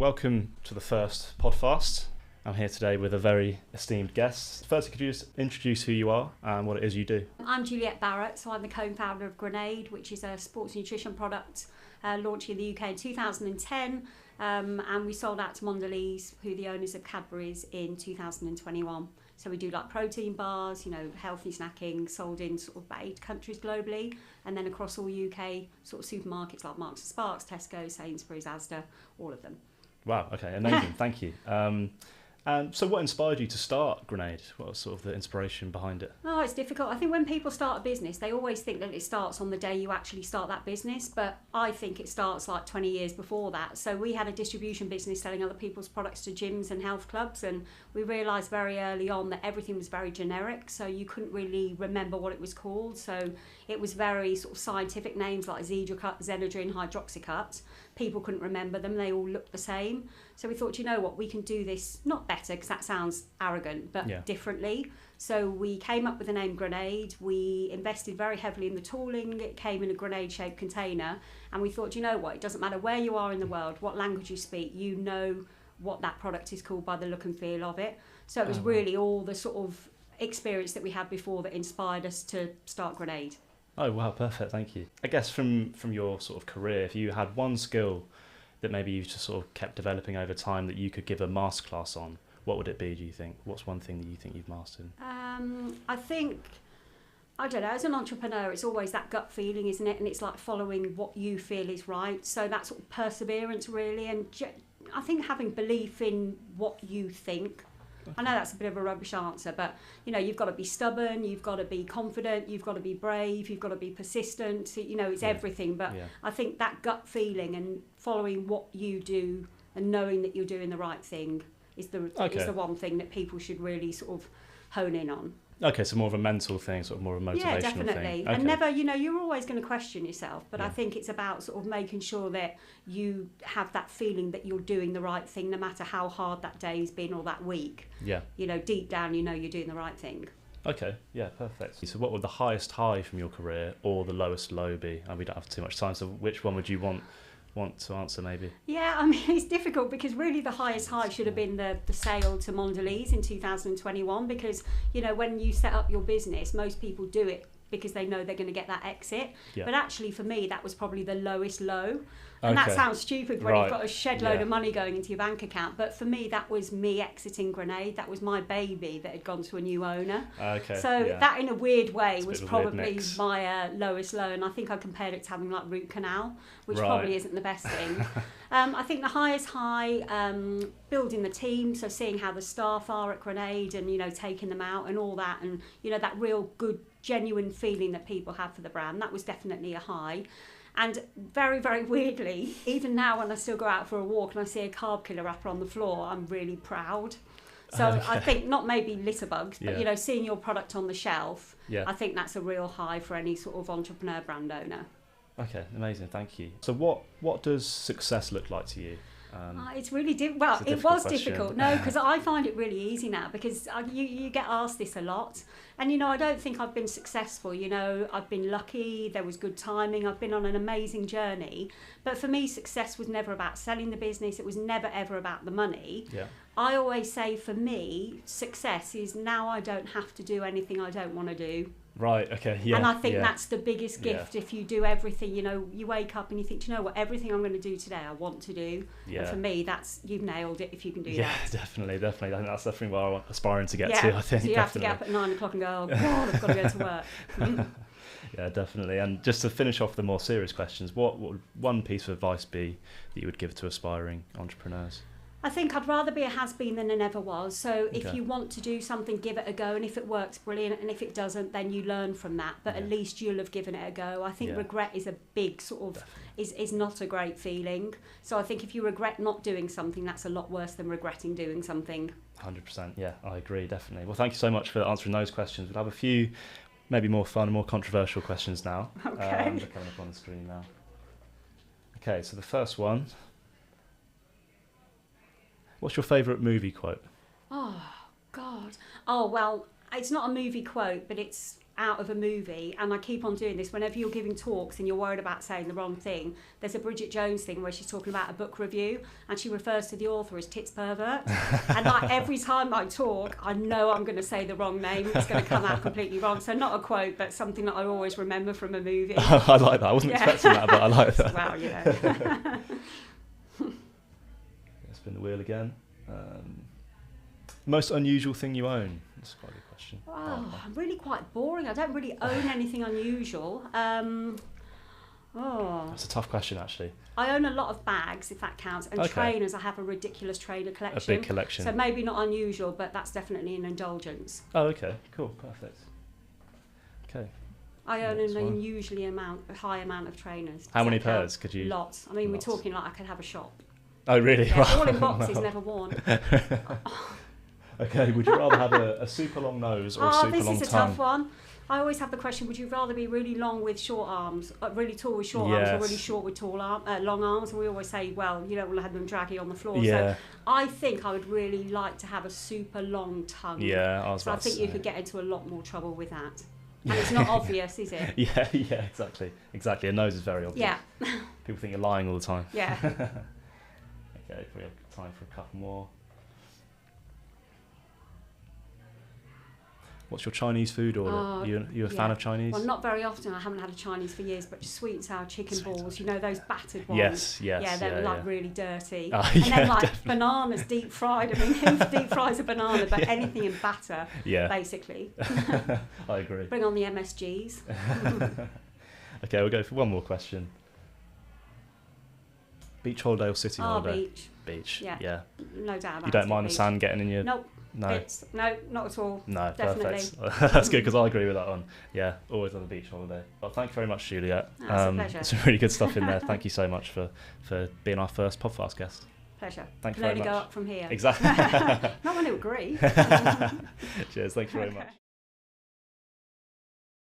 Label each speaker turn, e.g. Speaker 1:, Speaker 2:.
Speaker 1: Welcome to the first PodFast. I'm here today with a very esteemed guest. First, could you just introduce who you are and what it is you do?
Speaker 2: I'm Juliet Barratt, so I'm the co-founder of Grenade, which is a sports nutrition product launched in the UK in 2010, and we sold out to Mondelez, who are the owners of Cadbury's, in 2021. So we do like protein bars, healthy snacking, sold in sort of about 8 countries globally, and then across all UK sort of supermarkets like Marks and Sparks, Tesco, Sainsbury's, Asda, all of them.
Speaker 1: Wow, okay, amazing, thank you. So what inspired you to start Grenade? What was sort of the inspiration behind it?
Speaker 2: Oh, it's difficult. I think when people start a business, they always think that it starts on the day you actually start that business, but I think it starts like 20 years before that. So we had a distribution business selling other people's products to gyms and health clubs, and we realised very early on that everything was very generic, so you couldn't really remember what it was called. So it was very sort of scientific names like Zedrocut, Zenadrin, Hydroxycut. People couldn't remember them, they all looked the same. So we thought, we can do this, not better because that sounds arrogant, but differently. So we came up with the name Grenade. We invested very heavily in the tooling. It came in a grenade-shaped container. And we thought, it doesn't matter where you are in the world, what language you speak, you know what that product is called by the look and feel of it. So it was really all the sort of experience that we had before that inspired us to start Grenade.
Speaker 1: Oh, wow, perfect, thank you. I guess from your sort of career, if you had one skill that maybe you've just sort of kept developing over time that you could give a masterclass on, what would it be, do you think? What's one thing that you think you've mastered?
Speaker 2: I don't know, as an entrepreneur, it's always that gut feeling, isn't it? And it's like following what you feel is right. So that sort of perseverance, really. And I think having belief in what you think. I know that's a bit of a rubbish answer, but you've got to be stubborn, you've got to be confident, you've got to be brave, you've got to be persistent. It's everything. But I think that gut feeling and following what you do and knowing that you're doing the right thing is the one thing that people should really sort of hone in on.
Speaker 1: Okay, so more of a mental thing, sort of more of a motivational thing.
Speaker 2: Yeah, definitely.
Speaker 1: Okay.
Speaker 2: And never, you're always going to question yourself, but I think it's about sort of making sure that you have that feeling that you're doing the right thing, no matter how hard that day's been or that week.
Speaker 1: Yeah.
Speaker 2: Deep down, you're doing the right thing.
Speaker 1: Okay, yeah, perfect. So what would the highest high from your career or the lowest low be? And we don't have too much time, so which one would you want to answer maybe?
Speaker 2: Yeah, it's difficult because really the highest high should have been the sale to Mondelez in 2021, because when you set up your business, most people do it because they know they're going to get that exit. Yeah. But actually for me that was probably the lowest low. And that sounds stupid when you've got a shed load of money going into your bank account. But for me, that was me exiting Grenade. That was my baby that had gone to a new owner. So that, in a weird way, was probably my lowest low. And I think I compared it to having like root canal, which probably isn't the best thing. I think the highest high, building the team. So seeing how the staff are at Grenade and, taking them out and all that. And, that real good, genuine feeling that people have for the brand. That was definitely a high. And very, very weirdly, even now when I still go out for a walk and I see a carb killer wrapper on the floor, I'm really proud. So I think not maybe litter bugs, but seeing your product on the shelf, I think that's a real high for any sort of entrepreneur brand owner.
Speaker 1: Okay, amazing, thank you. So what does success look like to you?
Speaker 2: It's really difficult. It was difficult. No, because I find it really easy now, because you get asked this a lot. And, I don't think I've been successful. I've been lucky. There was good timing. I've been on an amazing journey. But for me, success was never about selling the business. It was never, ever about the money. Yeah. I always say, for me, success is now I don't have to do anything I don't want to do.
Speaker 1: Right, okay, yeah.
Speaker 2: And I think that's the biggest gift. If you do everything, you wake up and you think, everything I'm going to do today, I want to do. Yeah. And for me, you've nailed it if you can do that. Yeah,
Speaker 1: definitely. I think that's definitely where I'm aspiring to get to, I think.
Speaker 2: So you have to get up at 9 o'clock and go, oh God, I've got to go to work.
Speaker 1: Yeah, definitely. And just to finish off the more serious questions, what would one piece of advice be that you would give to aspiring entrepreneurs?
Speaker 2: I think I'd rather be a has-been than a never was. So if you want to do something, give it a go. And if it works, brilliant. And if it doesn't, then you learn from that. But at least you'll have given it a go. I think regret is a big sort of, is not a great feeling. So I think if you regret not doing something, that's a lot worse than regretting doing something.
Speaker 1: 100%. Yeah, I agree, definitely. Well, thank you so much for answering those questions. We'll have a few maybe more fun and more controversial questions now.
Speaker 2: Okay.
Speaker 1: They're coming up on the screen now. Okay, so the first one. What's your favourite movie quote?
Speaker 2: Oh, God. Oh, well, it's not a movie quote, but it's out of a movie, and I keep on doing this whenever you're giving talks and you're worried about saying the wrong thing. There's a Bridget Jones thing where she's talking about a book review and she refers to the author as tits pervert. And like every time I talk, I know I'm going to say the wrong name. It's going to come out completely wrong. So not a quote, but something that I always remember from a movie.
Speaker 1: I like that. I wasn't expecting that, but I like that.
Speaker 2: Wow, you know.
Speaker 1: Spin the wheel again. Most unusual thing you own? That's quite a good question.
Speaker 2: Oh, I'm really quite boring. I don't really own anything unusual.
Speaker 1: That's a tough question, actually.
Speaker 2: I own a lot of bags, if that counts, and trainers. I have a ridiculous trainer collection.
Speaker 1: A big collection.
Speaker 2: So maybe not unusual, but that's definitely an indulgence.
Speaker 1: Oh, okay. Cool. Perfect. Okay.
Speaker 2: I own an unusually high amount of trainers.
Speaker 1: How many pairs could you?
Speaker 2: Lots. I mean, we're talking like I could have a shop.
Speaker 1: Oh, really?
Speaker 2: Yeah, all in boxes, never worn.
Speaker 1: Okay, would you rather have a super long nose or a super long tongue?
Speaker 2: This is a tough one. I always have the question, would you rather be really long with short arms, really tall with short arms, or really short with long arms? And we always say, well, you don't want to have them draggy on the floor.
Speaker 1: Yeah.
Speaker 2: So I think I would really like to have a super long tongue.
Speaker 1: Yeah, I think
Speaker 2: you could get into a lot more trouble with that. And it's not obvious, is it?
Speaker 1: Yeah, exactly. A nose is very obvious.
Speaker 2: Yeah.
Speaker 1: People think you're lying all the time.
Speaker 2: Yeah.
Speaker 1: Okay, we have time for a couple more. What's your Chinese food order? You a fan of Chinese?
Speaker 2: Well, not very often. I haven't had a Chinese for years, but sweet and sour chicken balls, you know, those battered ones.
Speaker 1: Yes.
Speaker 2: Yeah, they're really dirty.
Speaker 1: And
Speaker 2: then bananas deep fried. I mean, who deep fries a banana? But anything in batter, basically.
Speaker 1: I agree.
Speaker 2: Bring on the MSGs.
Speaker 1: Okay, we'll go for one more question. Beach holiday or city holiday? Beach. Yeah.
Speaker 2: No doubt about it.
Speaker 1: You don't mind the sand getting in your...
Speaker 2: Nope. No, not at all.
Speaker 1: No,
Speaker 2: definitely.
Speaker 1: Perfect. That's good, because I agree with that one. Yeah, always on the beach holiday. Well, thank you very much, Juliet.
Speaker 2: It's a pleasure.
Speaker 1: Some really good stuff in there. Thank you so much for being our first PodFast guest.
Speaker 2: Pleasure.
Speaker 1: Thank you very much.
Speaker 2: Can only go up from here.
Speaker 1: Exactly.
Speaker 2: Not when you agree.
Speaker 1: Cheers. Thank you very much.